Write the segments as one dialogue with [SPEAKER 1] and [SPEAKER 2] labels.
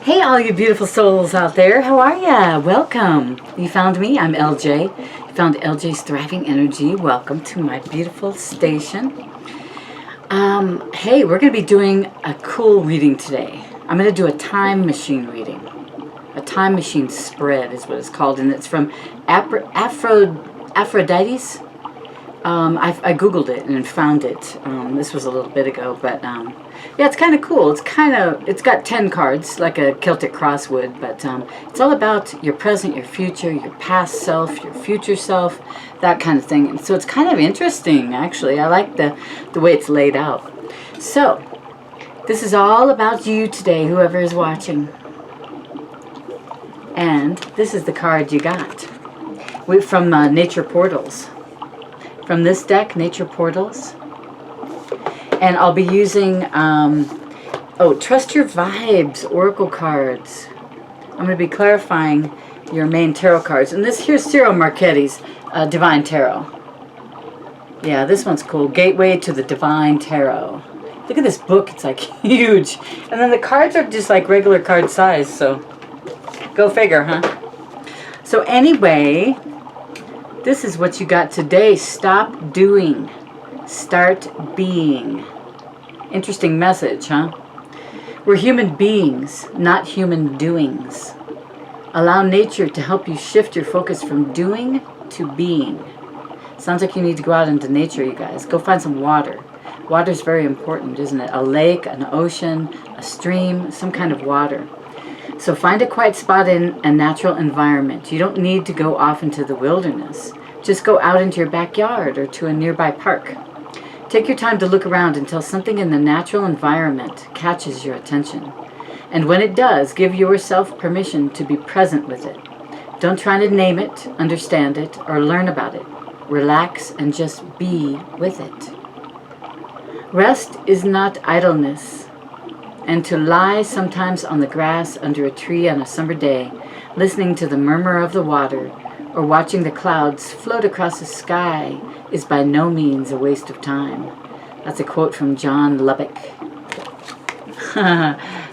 [SPEAKER 1] Hey, all you beautiful souls out there. How are ya? Welcome. You found me. I'm LJ. You found LJ's Thriving Energy. Welcome to my beautiful station. Hey, we're going to be doing a cool reading today. I'm going to do a time machine reading. A time machine spread is what it's called, and it's from Aphrodite's. I googled it and found it. This was a little bit ago, but yeah, it's kind of cool. It's got 10 cards, like a Celtic cross would, but it's all about your present, your future, your past self, your future self, that kind of thing. And so it's kind of interesting, actually. I like the way it's laid out. So this is all about you today, whoever is watching. And this is the card you got from Nature Portals. From this deck, Nature Portals. And I'll be using, Trust Your Vibes Oracle cards. I'm going to be clarifying your main tarot cards. And this here's Cyril Marchetti's Divine Tarot. Yeah, this one's cool. Gateway to the Divine Tarot. Look at this book. It's like huge. And then the cards are just like regular card size. So go figure, huh? So anyway, this is what you got today. Stop doing. Start being. Interesting message, huh? We're human beings, not human doings. Allow nature to help you shift your focus from doing to being. Sounds like you need to go out into nature, you guys. Go find some water. Water's very important, isn't it? A lake, an ocean, a stream, some kind of water. So find a quiet spot in a natural environment. You don't need to go off into the wilderness. Just go out into your backyard or to a nearby park. Take your time to look around until something in the natural environment catches your attention. And when it does, give yourself permission to be present with it. Don't try to name it, understand it, or learn about it. Relax and just be with it. Rest is not idleness. And to lie sometimes on the grass under a tree on a summer day, listening to the murmur of the water, or watching the clouds float across the sky is by no means a waste of time. That's a quote from John Lubbock.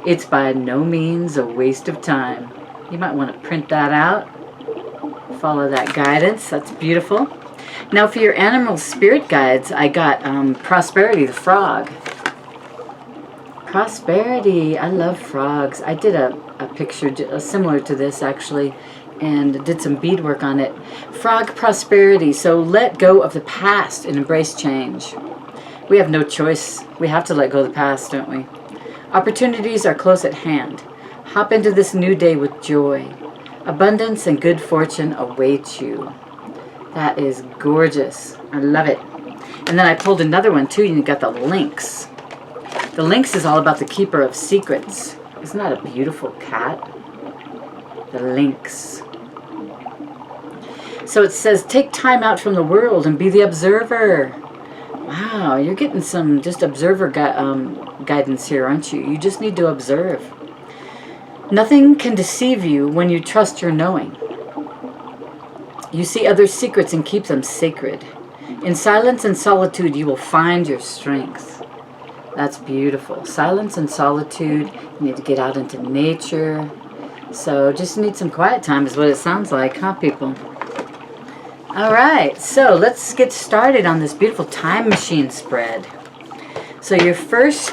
[SPEAKER 1] It's by no means a waste of time. You might want to print that out. Follow that guidance. That's beautiful. Now for your animal spirit guides, I got Prosperity the frog. Prosperity. I love frogs. I did a picture similar to this, actually, and did some beadwork on it. Frog prosperity. So let go of the past and embrace change. We have no choice. We have to let go of the past, don't we? Opportunities are close at hand. Hop into this new day with joy. Abundance and good fortune await you. That is gorgeous. I love it. And then I pulled another one too, and you got the Lynx. The Lynx is all about the keeper of secrets. Isn't that a beautiful cat? The Lynx. So it says, take time out from the world and be the observer. Wow, you're getting some just observer guidance here, aren't you? You just need to observe. Nothing can deceive you when you trust your knowing. You see others' secrets and keep them sacred. In silence and solitude, you will find your strength. That's beautiful. Silence and solitude. You need to get out into nature. So just need some quiet time is what it sounds like, huh, people? All right, so let's get started on this beautiful time machine spread. So your first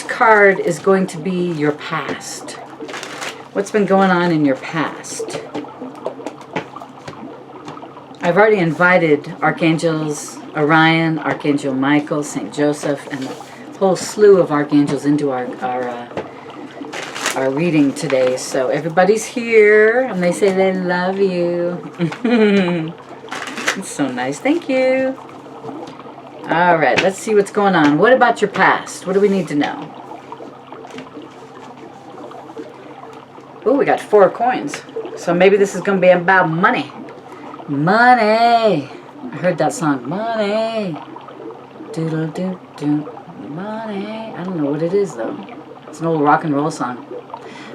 [SPEAKER 1] card is going to be your past. What's been going on in your past? I've already invited Archangels Orion, Archangel Michael, St. Joseph, and a whole slew of archangels into our reading today. So everybody's here, and they say they love you. It's so nice. Thank you. All right, let's see what's going on. What about your past? What do we need to know? Oh, we got 4 coins. So maybe this is going to be about money. Money. I heard that song. Money. Doodle doo doo. Money. I don't know what it is, though. It's an old rock and roll song.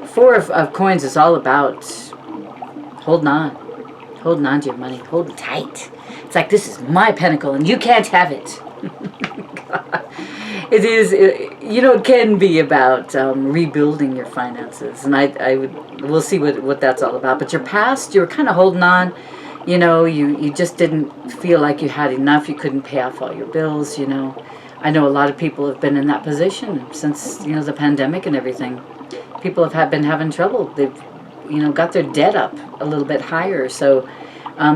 [SPEAKER 1] 4 of coins is all about holding on. Holding on to your money. Holding tight. It's like, this is my pinnacle and you can't have it. It is, you know, it can be about rebuilding your finances, and we'll see what that's all about. But your past, you were kind of holding on. You know, you just didn't feel like you had enough. You couldn't pay off all your bills. You know, I know a lot of people have been in that position since, you know, the pandemic and everything. People have been having trouble. They've, you know, got their debt up a little bit higher. So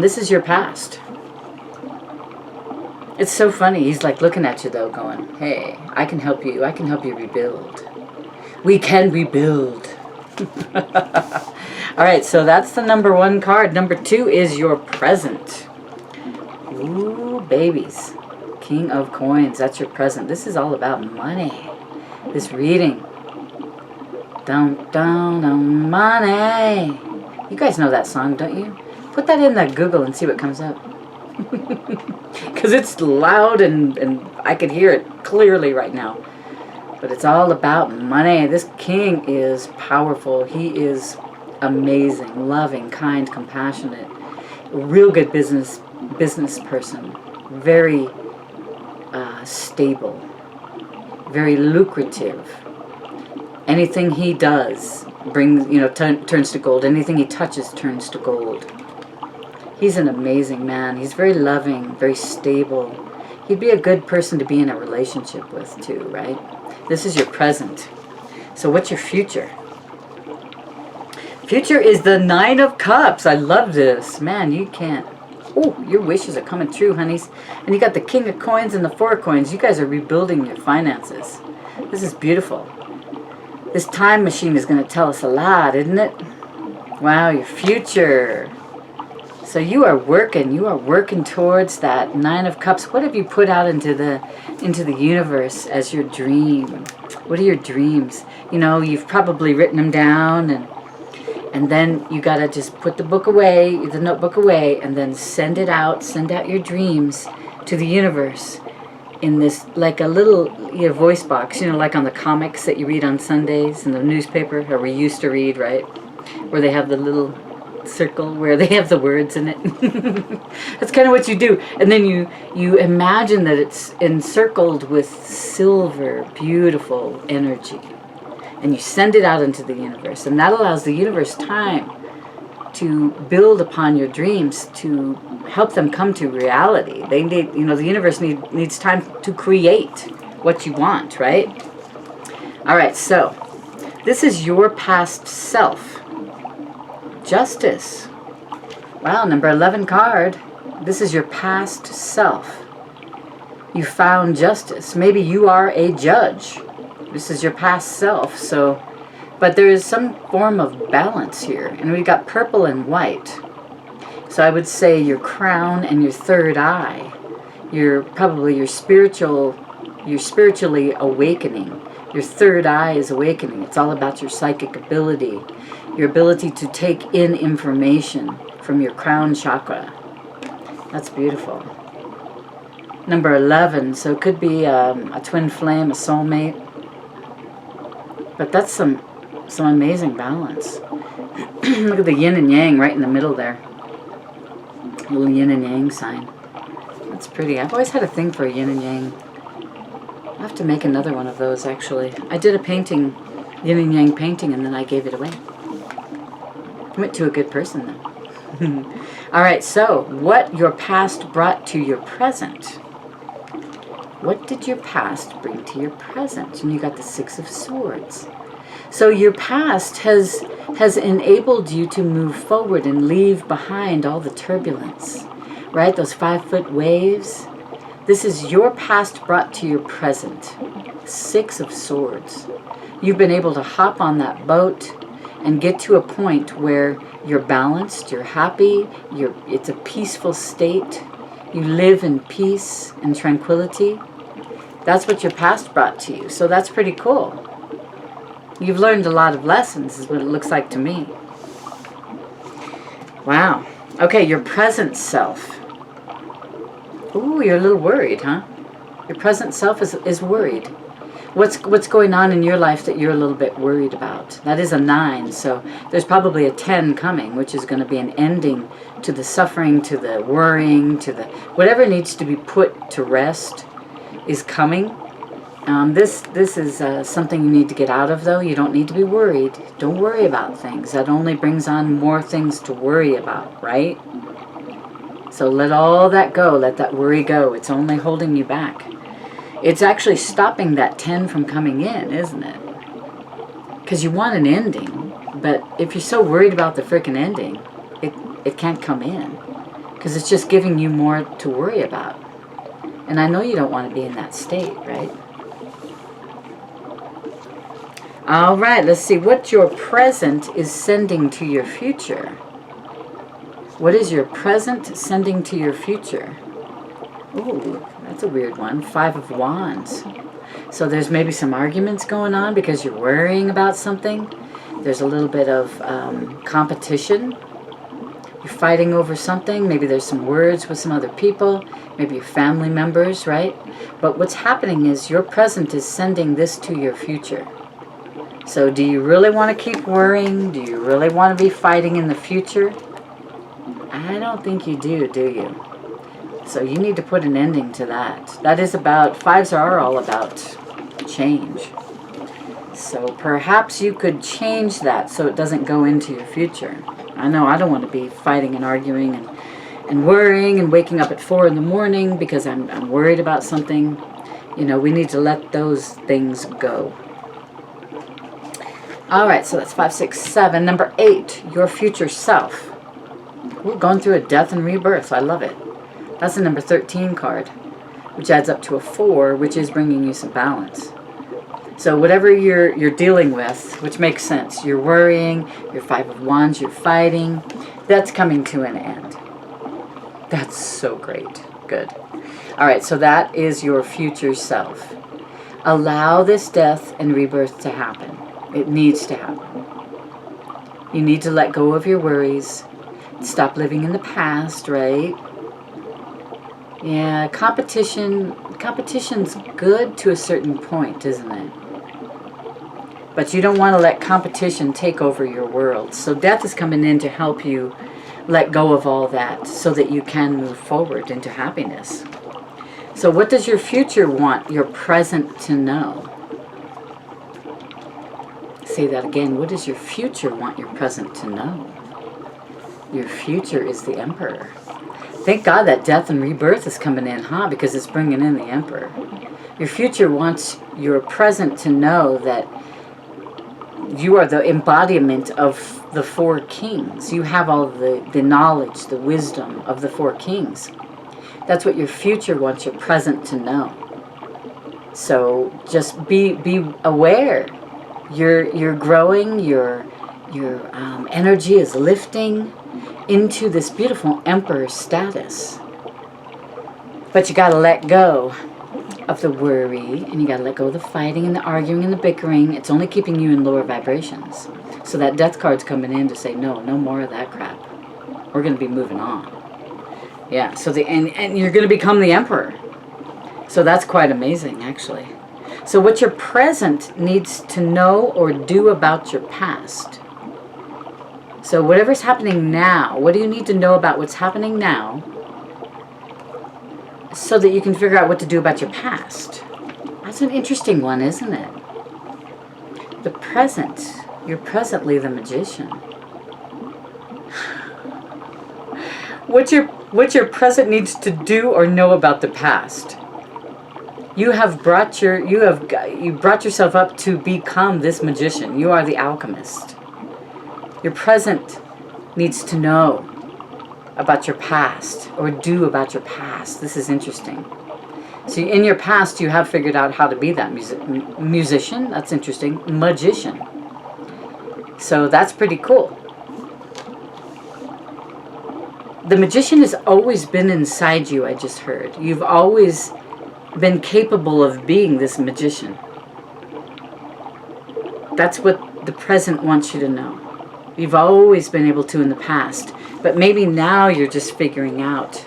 [SPEAKER 1] this is your past. It's so funny. He's like looking at you though, going, hey, I can help you. I can help you rebuild. We can rebuild. All right, so that's the number 1 card. Number 2 is your present. Ooh, babies. King of Coins. That's your present. This is all about money. This reading. Down, down, down, money. You guys know that song, don't you? Put that in the Google and see what comes up. Because it's loud and I could hear it clearly right now. But it's all about money. This king is powerful. He is amazing, loving, kind, compassionate, real good business person, very stable, very lucrative. Anything he does brings, you know, turns to gold. Anything he touches turns to gold. He's an amazing man. He's very loving, very stable. He'd be a good person to be in a relationship with too, right? This is your present. So what's your future? Future is the 9 of Cups. I love this. Man, you can't. Oh, your wishes are coming true, honeys. And you got the King of Coins and the 4 of Coins. You guys are rebuilding your finances. This is beautiful. This time machine is going to tell us a lot, isn't it? Wow, your future. So you are working towards that 9 of Cups. What have you put out into the universe as your dream? What are your dreams? You know, you've probably written them down, and then you got to just put the book away, the notebook away, and then send out your dreams to the universe in this, like a little voice box, you know, like on the comics that you read on Sundays in the newspaper, or we used to read, right? Where they have the little circle where they have the words in it. That's kind of what you do. And then you imagine that it's encircled with silver, beautiful energy. And you send it out into the universe. And that allows the universe time to build upon your dreams, to help them come to reality. They need, you know, the universe needs time to create what you want, right? All right, so this is your past self. Justice. Wow, number 11 card. This is your past self. You found justice. Maybe you are a judge. This is your past self. So, but there is some form of balance here. And we got purple and white. So I would say your crown and your third eye. You're spiritually awakening. Your third eye is awakening. It's all about your psychic ability. Your ability to take in information from your crown chakra. That's beautiful. Number 11, so it could be a twin flame, a soulmate. But that's some amazing balance. Look at the yin and yang right in the middle there. A little yin and yang sign. That's pretty. I've always had a thing for a yin and yang. I have to make another one of those, actually. I did a painting, yin and yang painting, and then I gave it away. Went to a good person then. All right, so what your past brought to your present. What did your past bring to your present? And you got the 6 of Swords. So your past has enabled you to move forward and leave behind all the turbulence, right? Those 5-foot waves. This is your past brought to your present. 6 of Swords. You've been able to hop on that boat and get to a point where you're balanced, you're happy, it's a peaceful state. You live in peace and tranquility. That's what your past brought to you. So that's pretty cool. You've learned a lot of lessons, is what it looks like to me. Wow. Okay, your present self. Ooh, you're a little worried, huh? Your present self is worried. What's going on in your life that you're a little bit worried about? That is a 9, so there's probably a 10 coming, which is going to be an ending to the suffering, to the worrying, to the whatever needs to be put to rest is coming. This is something you need to get out of, though. You don't need to be worried. Don't worry about things. That only brings on more things to worry about, right? So let all that go. Let that worry go. It's only holding you back. It's actually stopping that 10 from coming in, isn't it? Because you want an ending. But if you're so worried about the frickin' ending, it can't come in. Because it's just giving you more to worry about. And I know you don't want to be in that state, right? All right, let's see what your present is sending to your future. What is your present sending to your future? Ooh, that's a weird one. 5 of Wands. So there's maybe some arguments going on because you're worrying about something. There's a little bit of competition. You're fighting over something. Maybe there's some words with some other people. Maybe your family members, right? But what's happening is your present is sending this to your future. So do you really want to keep worrying? Do you really want to be fighting in the future? I don't think you do you? So you need to put an ending to that. That is about, 5s are all about change. So perhaps you could change that so it doesn't go into your future. I know I don't want to be fighting and arguing and worrying and waking up at 4 in the morning because I'm worried about something. You know, we need to let those things go. All right, so that's 5, 6, 7. Number 8, your future self. We're going through a death and rebirth. I love it. That's the number 13 card, which adds up to a 4, which is bringing you some balance. So whatever you're dealing with, which makes sense, you're worrying, you're 5 of Wands, you're fighting, that's coming to an end. That's so great. Good. All right, so that is your future self. Allow this death and rebirth to happen. It needs to happen. You need to let go of your worries. Stop living in the past, right? Yeah, competition's good to a certain point, isn't it? But you don't want to let competition take over your world. So death is coming in to help you let go of all that so that you can move forward into happiness. So what does your future want your present to know? Say that again. What does your future want your present to know? Your future is the Emperor. Thank God that death and rebirth is coming in, huh? Because it's bringing in the Emperor. Your future wants your present to know that you are the embodiment of the 4 kings. You have all the knowledge, the wisdom of the 4 kings. That's what your future wants your present to know. So just be aware. You're growing. Your energy is lifting into this beautiful Emperor status. But you got to let go of the worry, and you got to let go of the fighting and the arguing and the bickering. It's only keeping you in lower vibrations. So that death card's coming in to say, no more of that crap. We're going to be moving on. Yeah, so and you're going to become the Emperor. So that's quite amazing, actually. So what your present needs to know or do about your past. So whatever's happening now, what do you need to know about what's happening now so that you can figure out what to do about your past? That's an interesting one, isn't it? The present. You're presently the magician. What your present needs to do or know about the past. You brought yourself up to become this magician. You are the alchemist. Your present needs to know about your past or do about your past. This is interesting. So in your past, you have figured out how to be that musician. That's interesting. Magician. So that's pretty cool. The magician has always been inside you, I just heard. You've always been capable of being this magician. That's what the present wants you to know. You've always been able to in the past, but maybe now you're just figuring out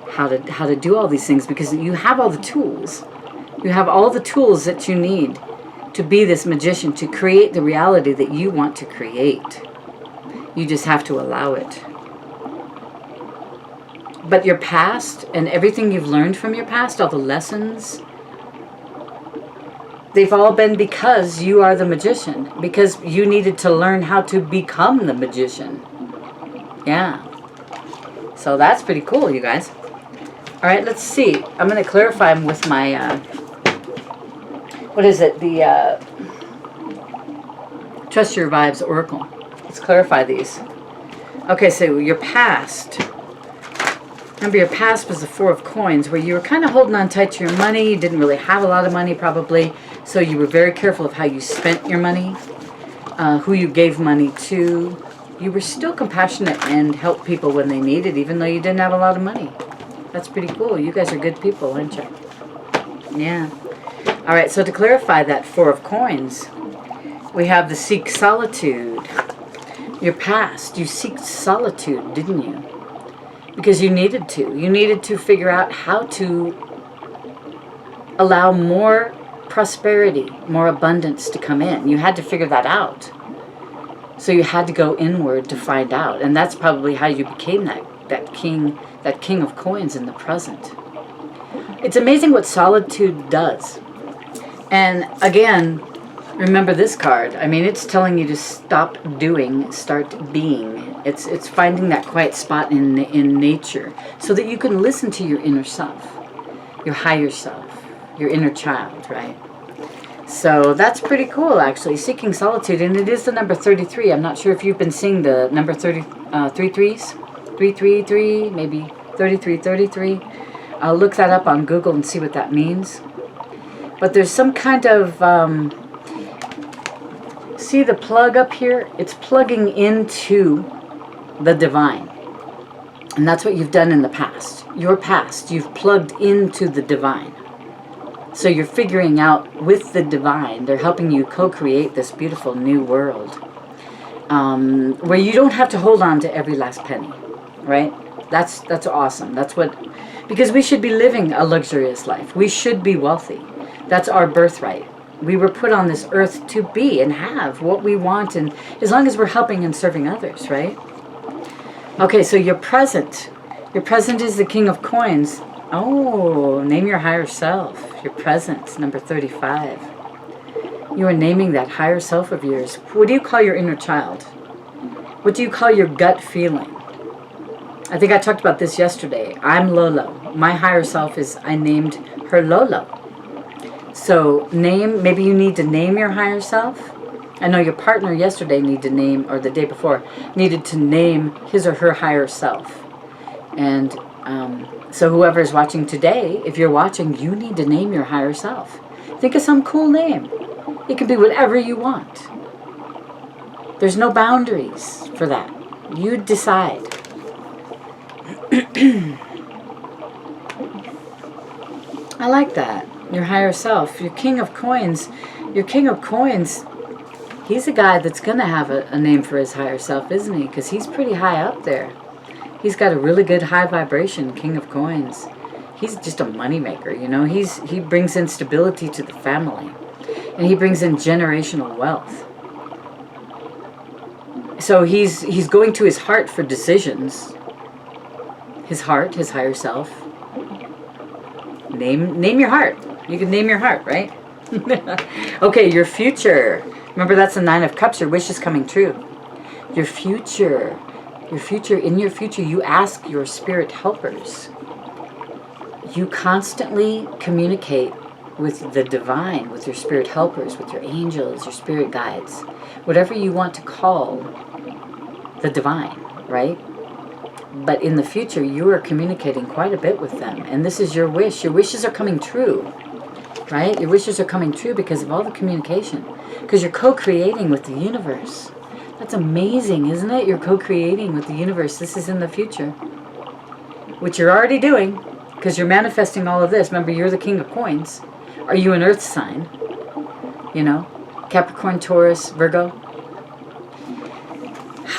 [SPEAKER 1] how to do all these things because you have all the tools. You have all the tools that you need to be this magician, to create the reality that you want to create. You just have to allow it. But your past and everything you've learned from your past, all the lessons, they've all been because you are the magician. Because you needed to learn how to become the magician. Yeah. So that's pretty cool, you guys. All right, let's see. I'm going to clarify them with my, what is it? The Trust Your Vibes Oracle. Let's clarify these. Okay, so your past. Remember, your past was the Four of Coins, where you were kind of holding on tight to your money. You didn't really have a lot of money, probably. So you were very careful of how you spent your money, who you gave money to. You were still compassionate and helped people when they needed, even though you didn't have a lot of money. That's pretty cool. You guys are good people, aren't you? Yeah. All right, so to clarify that Four of Coins, we have the seek solitude. Your past, you seeked solitude, didn't you? Because you needed to. You needed to figure out how to allow more prosperity, more abundance to come in. You had to figure that out. So you had to go inward to find out. And that's probably how you became that king of coins in the present. It's amazing what solitude does. And again, remember this card. I mean, it's telling you to stop doing, start being. It's finding that quiet spot in nature so that you can listen to your inner self, your higher self, your inner child, right? So that's pretty cool, actually. Seeking solitude, and it is the number 33. I'm not sure if you've been seeing the number 33s, 333, maybe 3333. I'll look that up on Google and see what that means. But there's some kind of, see the plug up here? It's plugging into the divine. And that's what you've done in the past. Your past, you've plugged into the divine. So you're figuring out with the divine, they're helping you co-create this beautiful new world. Where you don't have to hold on to every last penny, right? That's awesome. That's what, because we should be living a luxurious life. We should be wealthy. That's our birthright. We were put on this earth to be and have what we want, and as long as we're helping and serving others, right? Okay, so your present. Your present is the King of Coins. Oh, name your higher self. Your present, number 35. You are naming that higher self of yours. What do you call your inner child? What do you call your gut feeling? I think I talked about this yesterday. I'm Lolo. My higher self is, I named her Lolo. So maybe you need to name your higher self. I know your partner yesterday needed to name, or the day before, needed to name his or her higher self. And so whoever is watching today, if you're watching, you need to name your higher self. Think of some cool name. It can be whatever you want. There's no boundaries for that. You decide. I like that. Your higher self. Your King of Coins. Your King of Coins, he's a guy that's going to have a name for his higher self, isn't he? Because he's pretty high up there. He's got a really good high vibration, King of Coins. He's just a moneymaker, you know. He brings in stability to the family. And he brings in generational wealth. So he's going to his heart for decisions. His heart, his higher self. Name your heart. You can name your heart, right? Okay, your future. Remember, that's the Nine of Cups. Your wish is coming true. Your future. In your future, you ask your spirit helpers. You constantly communicate with the divine, with your spirit helpers, with your angels, your spirit guides, whatever you want to call the divine, right? But in the future, you are communicating quite a bit with them. And this is your wish. Your wishes are coming true, right? Your wishes are coming true because of all the communication. Because you're co-creating with the universe. That's amazing, isn't it? You're co-creating with the universe. This is in the future. Which you're already doing. Because you're manifesting all of this. Remember, you're the King of Coins. Are you an earth sign? You know? Capricorn, Taurus, Virgo.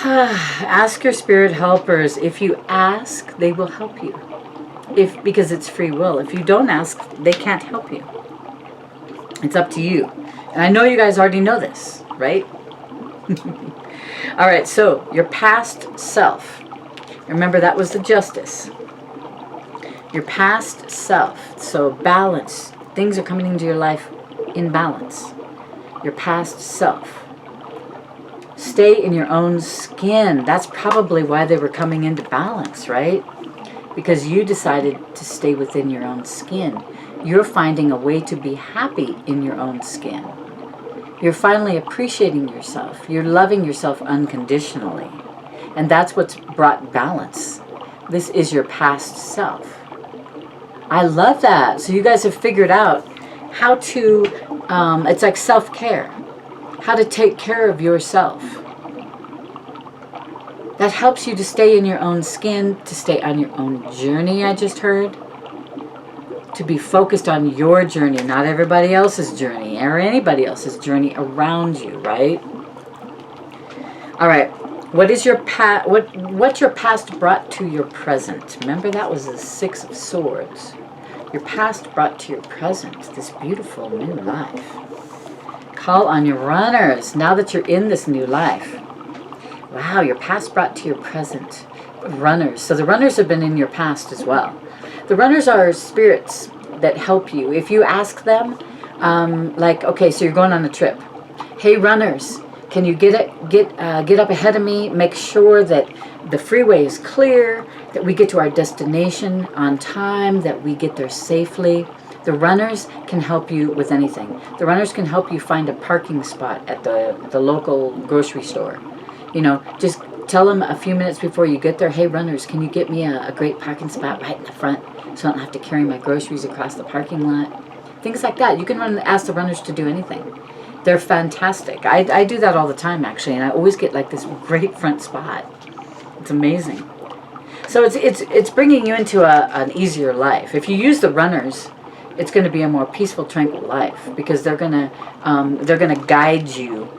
[SPEAKER 1] Ask your spirit helpers. If you ask, they will help you. Because it's free will. If you don't ask, they can't help you. It's up to you. And I know you guys already know this, right? All right, so your past self. Remember, that was the Justice. Your past self. So balance. Things are coming into your life in balance. Your past self. Stay in your own skin. That's probably why they were coming into balance, right? Because you decided to stay within your own skin. You're finding a way to be happy in your own skin. You're finally appreciating yourself. You're loving yourself unconditionally. And that's what's brought balance. This is your past self. I love that. So you guys have figured out how to, it's like self-care. How to take care of yourself. That helps you to stay in your own skin, to stay on your own journey, I just heard. To be focused on your journey, not everybody else's journey or anybody else's journey around you, right? All right. What is your past? What's your past brought to your present? Remember, that was the 6 of Swords. Your past brought to your present this beautiful new life. Call on your runners now that you're in this new life. Wow, your past brought to your present. Runners. So the runners have been in your past as well. The runners are spirits that help you. If you ask them, like, okay, so you're going on a trip. Hey, runners, can you get up ahead of me? Make sure that the freeway is clear, that we get to our destination on time, that we get there safely. The runners can help you with anything. The runners can help you find a parking spot at the local grocery store. You know, just tell them a few minutes before you get there, hey, runners, can you get me a great parking spot right in the front so I don't have to carry my groceries across the parking lot? Things like that. You can ask the runners to do anything. They're fantastic. I do that all the time, actually, and I always get like this great front spot. It's amazing. So it's bringing you into an easier life. If you use the runners, it's going to be a more peaceful, tranquil life because they're going to guide you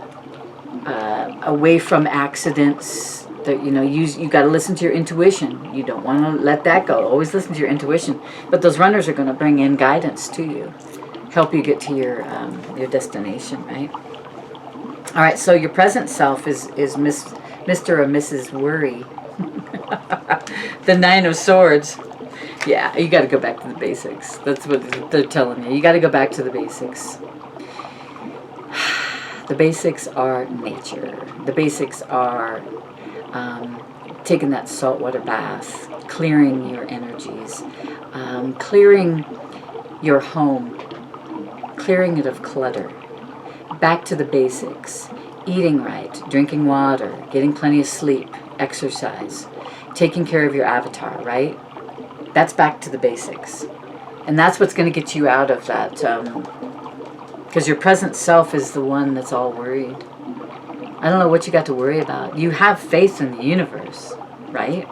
[SPEAKER 1] away from accidents. That, you know, you got to listen to your intuition. You don't want to let that go. Always listen to your intuition. But those runners are going to bring in guidance to you, help you get to your destination, right? All right. So your present self is Mr. or Mrs. Worry. The 9 of Swords. Yeah, you got to go back to the basics. That's what they're telling you. You got to go back to the basics. The basics are nature. The basics are taking that saltwater bath, clearing your energies, clearing your home, clearing it of clutter. Back to the basics. Eating right, drinking water, getting plenty of sleep, exercise, taking care of your avatar, right? That's back to the basics. And that's what's going to get you out of that. Because your present self is the one that's all worried. I don't know what you got to worry about. You have faith in the universe, right?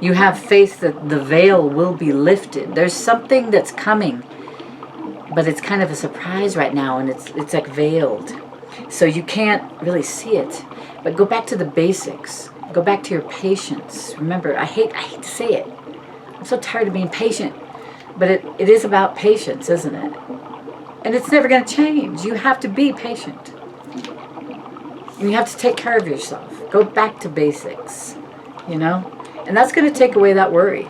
[SPEAKER 1] You have faith that the veil will be lifted. There's something that's coming, but it's kind of a surprise right now, and it's like veiled. So you can't really see it. But go back to the basics. Go back to your patience. Remember, I hate to say it. I'm so tired of being patient. But it is about patience, isn't it? And it's never going to change. You have to be patient. And you have to take care of yourself. Go back to basics, you know? And that's going to take away that worry.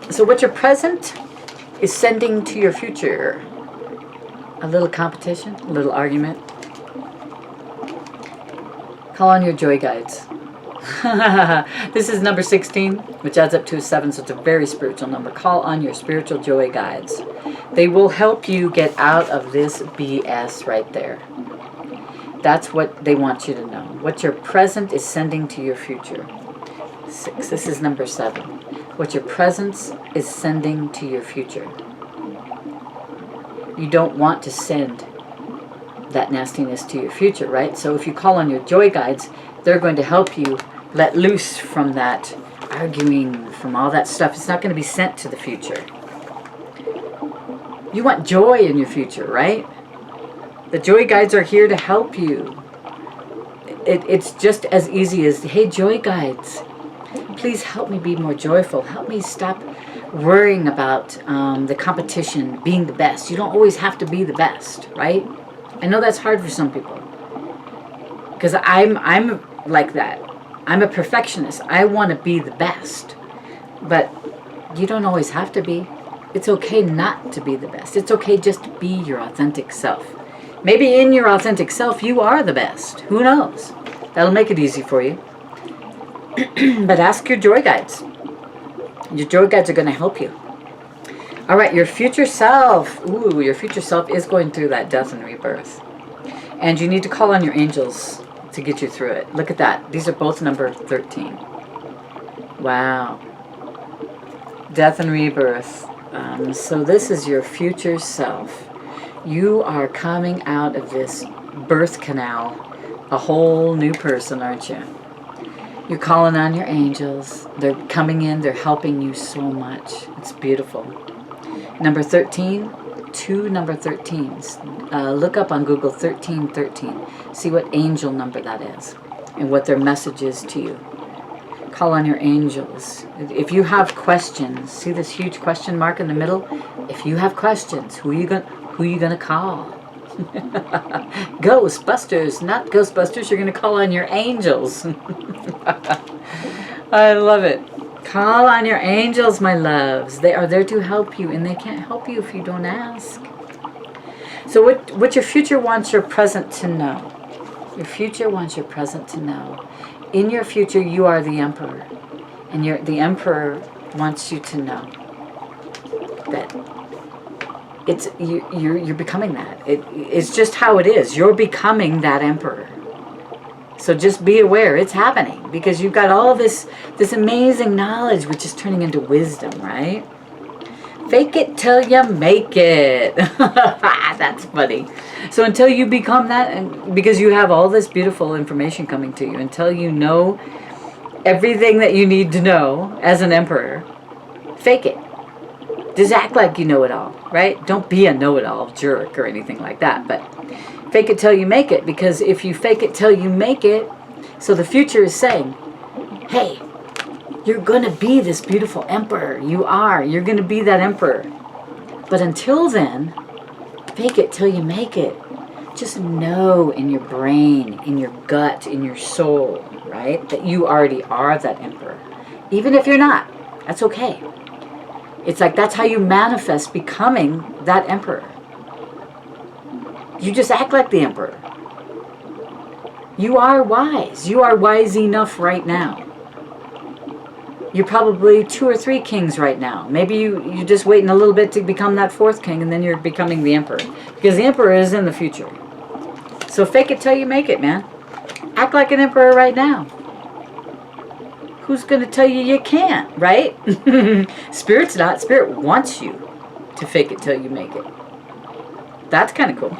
[SPEAKER 1] So what your present is sending to your future. A little competition, a little argument. Call on your joy guides. This is number 16, which adds up to a 7, so it's a very spiritual number. Call on your spiritual joy guides. They will help you get out of this BS right there. That's what they want you to know. What your present is sending to your future. 6. This is number 7. What your present is sending to your future. You don't want to send that nastiness to your future, right? So if you call on your joy guides, they're going to help you let loose from that arguing, from all that stuff. It's not going to be sent to the future. You want joy in your future, right? The joy guides are here to help you. It's just as easy as, hey, joy guides, please help me be more joyful. Help me stop worrying about the competition, being the best. You don't always have to be the best, right? I know that's hard for some people. Because I'm like that. I'm a perfectionist. I want to be the best. But you don't always have to be. It's okay not to be the best. It's okay just to be your authentic self. Maybe in your authentic self, you are the best. Who knows? That'll make it easy for you. But ask your joy guides. Your joy guides are going to help you. All right, your future self. Ooh, your future self is going through that death and rebirth. And you need to call on your angels to get you through it. Look at that. These are both number 13. Wow. Death and rebirth. So this is your future self. You are coming out of this birth canal a whole new person, aren't you? You're calling on your angels. They're coming in. They're helping you so much. It's beautiful. Number 13, two number 13s. Look up on Google 1313. See what angel number that is and what their message is to you. Call on your angels. If you have questions, see this huge question mark in the middle? If you have questions, who are you gonna call? Ghostbusters, not Ghostbusters. You're gonna call on your angels. I love it. Call on your angels, my loves. They are there to help you, and they can't help you if you don't ask. So what your future wants your present to know. Your future wants your present to know. In your future, you are the emperor. And the emperor wants you to know that you're becoming that. It's just how it is. You're becoming that emperor. So just be aware it's happening because you've got all this amazing knowledge which is turning into wisdom, right? Fake it till you make it. That's funny. So until you become that, and because you have all this beautiful information coming to you, until you know everything that you need to know as an emperor, fake it. Just act like you know it all, right? Don't be a know-it-all jerk or anything like that, but fake it till you make it, because if you fake it till you make it, so the future is saying, hey, you're going to be this beautiful emperor. You're going to be that emperor. But until then, fake it till you make it. Just know in your brain, in your gut, in your soul, right, that you already are that emperor. Even if you're not, that's okay. It's like that's how you manifest becoming that emperor. You just act like the emperor. You are wise. You are wise enough right now. You're probably 2 or 3 kings right now. Maybe you're just waiting a little bit to become that 4th king, and then you're becoming the emperor. Because the emperor is in the future. So fake it till you make it, man. Act like an emperor right now. Who's going to tell you you can't, right? Spirit's not. Spirit wants you to fake it till you make it. That's kind of cool.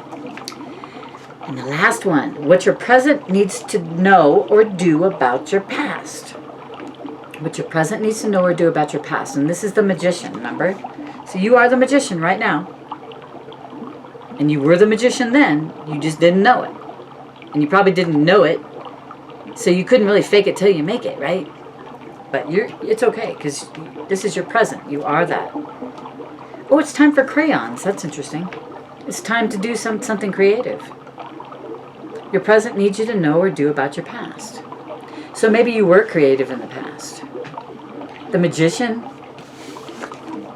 [SPEAKER 1] And the last one, what your present needs to know or do about your past. What your present needs to know or do about your past. And this is the magician, remember? So you are the magician right now. And you were the magician then. You just didn't know it. And you probably didn't know it. So you couldn't really fake it till you make it, right? But it's okay, because this is your present. You are that. Oh, it's time for crayons. That's interesting. It's time to do something creative. Your present needs you to know or do about your past. So maybe you were creative in the past. The magician.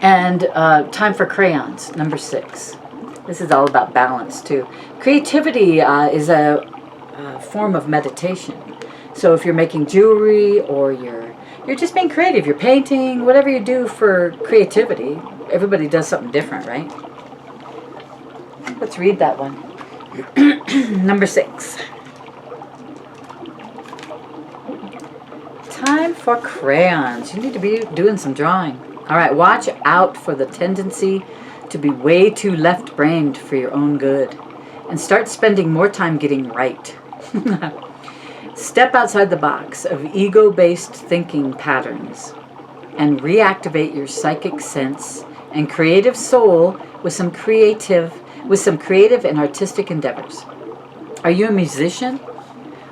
[SPEAKER 1] And time for crayons, number 6. This is all about balance too. Creativity is a form of meditation. So if you're making jewelry or you're just being creative, you're painting, whatever you do for creativity, everybody does something different, right? Let's read that one. Number 6. Time for crayons. You need to be doing some drawing. All right, watch out for the tendency to be way too left-brained for your own good, and start spending more time getting right. Step outside the box of ego-based thinking patterns and reactivate your psychic sense and creative soul with some creative and artistic endeavors. Are you a musician?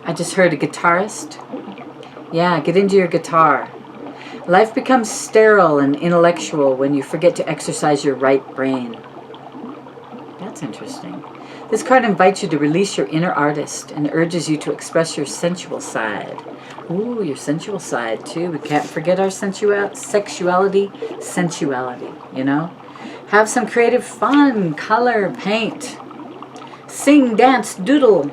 [SPEAKER 1] I just heard a guitarist. Yeah, get into your guitar. Life becomes sterile and intellectual when you forget to exercise your right brain. That's interesting. This card invites you to release your inner artist and urges you to express your sensual side. Ooh, your sensual side too. We can't forget our sexuality, you know? Have some creative fun. Color, paint. Sing, dance, doodle.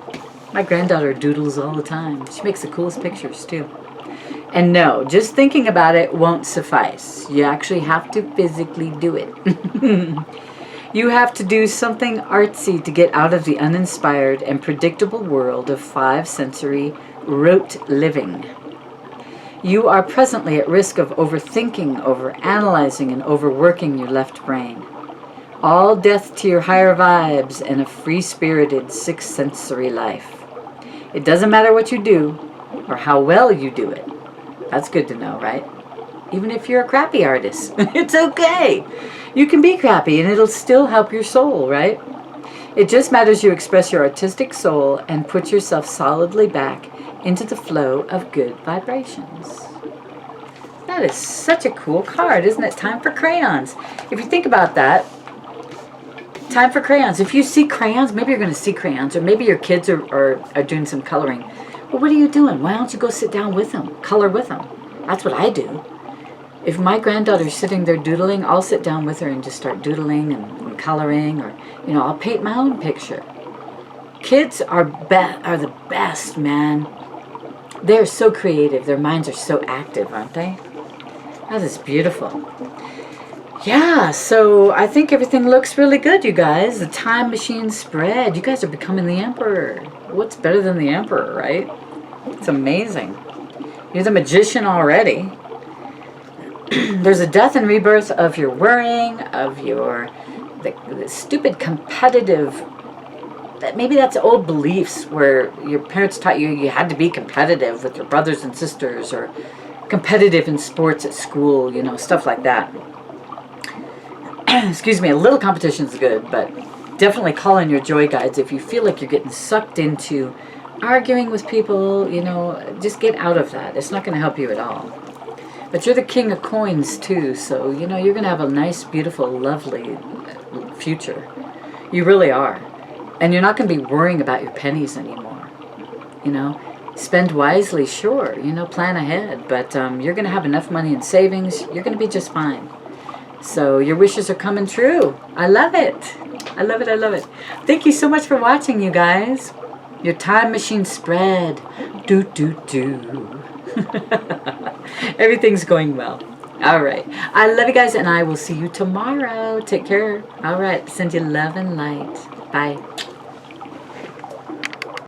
[SPEAKER 1] My granddaughter doodles all the time. She makes the coolest pictures too. And no, just thinking about it won't suffice. You actually have to physically do it. You have to do something artsy to get out of the uninspired and predictable world of 5 sensory rote living. You are presently at risk of overthinking, overanalyzing, and overworking your left brain. All death to your higher vibes and a free-spirited 6 sensory life. It doesn't matter what you do or how well you do it. That's good to know, right? Even if you're a crappy artist, it's okay. You can be crappy and it'll still help your soul, right? It just matters you express your artistic soul and put yourself solidly back into the flow of good vibrations. That is such a cool card, isn't it? Time for crayons. If you think about that, time for crayons. If you see crayons, maybe you're going to see crayons, or maybe your kids are doing some coloring. Well, what are you doing? Why don't you go sit down with them, color with them? That's what I do. If my granddaughter's sitting there doodling, I'll sit down with her and just start doodling and coloring, or, you know, I'll paint my own picture. Kids are the best, man. They're so creative. Their minds are so active, aren't they? That is beautiful. Yeah, so I think everything looks really good, you guys. The time machine spread. You guys are becoming the emperor. What's better than the emperor, right? It's amazing. You're the magician already. There's a death and rebirth of your worrying, of the stupid competitive. Maybe that's old beliefs where your parents taught you had to be competitive with your brothers and sisters, or competitive in sports at school, you know, stuff like that. Excuse me, a little competition is good, but definitely call in your joy guides if you feel like you're getting sucked into arguing with people. You know, just get out of that. It's not going to help you at all. But you're the king of coins too, so, you know, you're going to have a nice, beautiful, lovely future. You really are. And you're not going to be worrying about your pennies anymore. You know, spend wisely, sure, you know, plan ahead, but you're going to have enough money in savings. You're going to be just fine. So your wishes are coming true. I love it. I love it. I love it. Thank you so much for watching, you guys. Your time machine spread. Do, do, do. Everything's going well. All right. I love you guys, and I will see you tomorrow. Take care. All right. Send you love and light. Bye.